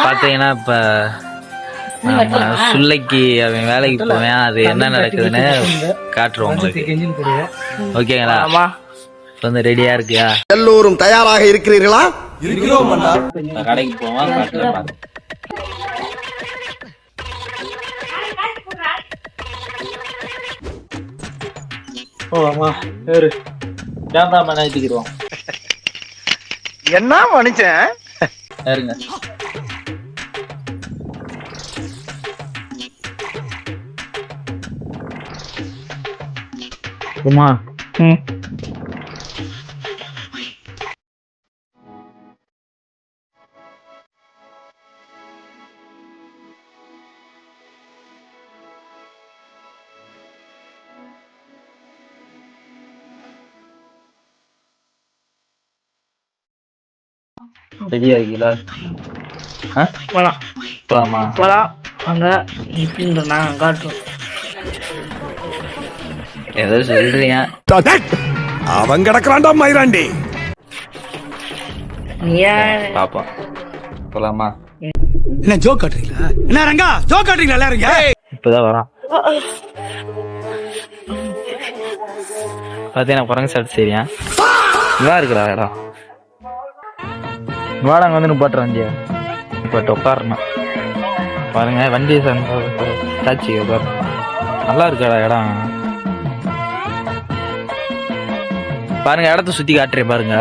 பாத்தீங்கன்னா இப்ப சுள்ளைக்கு அவன் வேலைக்கு போவேன், அது என்ன நடக்குதுன்னு காட்டுறோம் உங்களுக்கு. ஓகேங்களா? இப்ப வந்து ரெடியா இருக்கியா? எல்லோரும் தயாராக இருக்கிறீர்களா? கடைக்கு போவான், காட்டுறேன். என்ன மனுஷன் யாருங்க? உமா ரெடி ஆகிங்களா? போலாமா? ஏதோ சொல்றீங்க. அவன் கிடக்குறான்டா மயிராண்டி. பாப்போம். போலாமா? என்ன ஜோக் காட்டுறீங்களா? என்ன ரங்கா ஜோக் காட்டுறீங்களா? எல்லாரும் இப்பதான் வரான். பாத்தீங்கன்னா குரங்கு சாப்பிட்டு சரியா இவா இருக்கிறா இடம். வாடகை வந்து நிப்பாட்டுற வண்டியா நிப்பாட்டு உட்காரணும். பாருங்க வண்டியை சாட்சி உட்காரு. நல்லா இருக்காடா இடம். பாருங்க இடத்த சுத்தி காட்டுறேன் பாருங்க,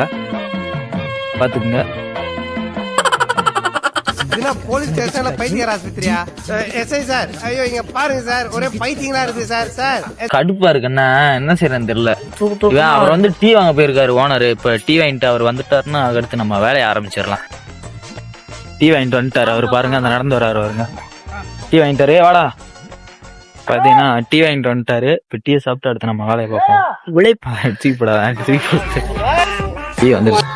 பாத்துக்குங்க. போலீஸ் ஸ்டேஷன்ல பைத்தியர் ஆஸ்பத்திரியா? எஸ்ஐ சார், ஐயோ இங்க பாருங்க சார், ஒரே பைத்தியங்களா இருக்கு சார். சார் கடுப்பா இருக்குன்னா என்ன செய்யறேன்னு தெரியல. அவர் வந்து டீ வாங்க போயிருக்காரு ஓனர். இப்ப டீ வாங்கிட்டு அவர் வந்துட்டாருன்னா அடுத்து நம்ம வேலையை ஆரம்பிச்சிடலாம். டீ வாங்கிட்டு வந்துட்டாரு அவர். பாருங்க அந்த நடந்து வர்றாரு பாருங்க. டீ வாங்கிட்டாரு. வாடா. பாத்தீங்கன்னா டீ வாங்கிட்டு வந்துட்டாரு. இப்ப டீயை சாப்பிட்டு அடுத்து நம்ம வேலையை பார்ப்போம். விளைப்பா டீ வந்துருச்சு.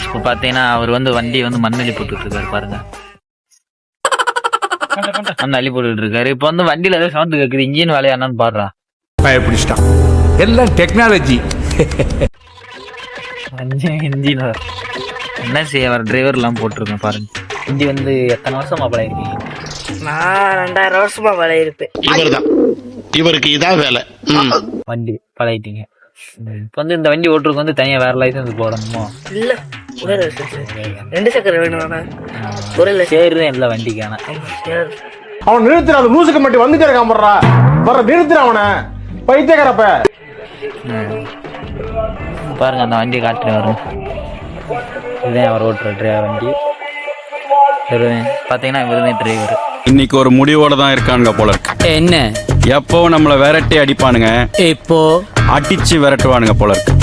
இப்ப பாத்தீங்கன்னா அவர் வந்து வண்டி வந்து மண்ணள்ளி போட்டுட்டு இருக்காரு பாருங்க. அந்த அள்ளி போட்டுட்டு இருக்காரு. இப்ப வந்து வண்டியில ஏதோ சவுண்ட் கேக்குது. இன்ஜின் வேலையா என்னன்னு பாடுறா. பயப்பிடிச்சிட்டான். எல்லாம் டெக்னாலஜி. இன்ஜின் என்ன செய்ய வர டிரைவர் எல்லாம் போட்டிருக்கேன் பாருங்க. வண்டி வந்து எத்தனை வருஷமா பழகிருக்கீங்க? நான் 2000 வருஷமா பழகிருப்பேன். இவருக்கு இதான் வேலை. வண்டி பழகிட்டீங்க. இப்ப வந்து இந்த வண்டி ஓட்டுறதுக்கு வந்து தனியா வேற லைசன்ஸ் போடணுமோ? இல்ல, ஒரே லைசன்ஸ். 2 சக்கர வேணும். ஒரே சேருதான் இல்ல வண்டிக்கான. அவன் நிறுத்துற அந்த லூசுக்கு மட்டும் வந்துட்டே இருக்கான். வர நிறுத்துற அவனை பைத்தியக்காரப்ப. பாருங்க அந்த வண்டியை காட்டுறேன் வரும். இதுதான் அவர் ஓட்டுற டிரைவர் வண்டி. பாத்தீங்கன்னா இவருதான் டிரைவர். இன்னைக்கு ஒரு முடிவோட தான் இருக்கானுங்க போல இருக்கு. என்ன? எப்போ நம்மள விரட்டி அடிப்பானுங்க, இப்போ அடிச்சு விரட்டுவானுங்க போல இருக்கு.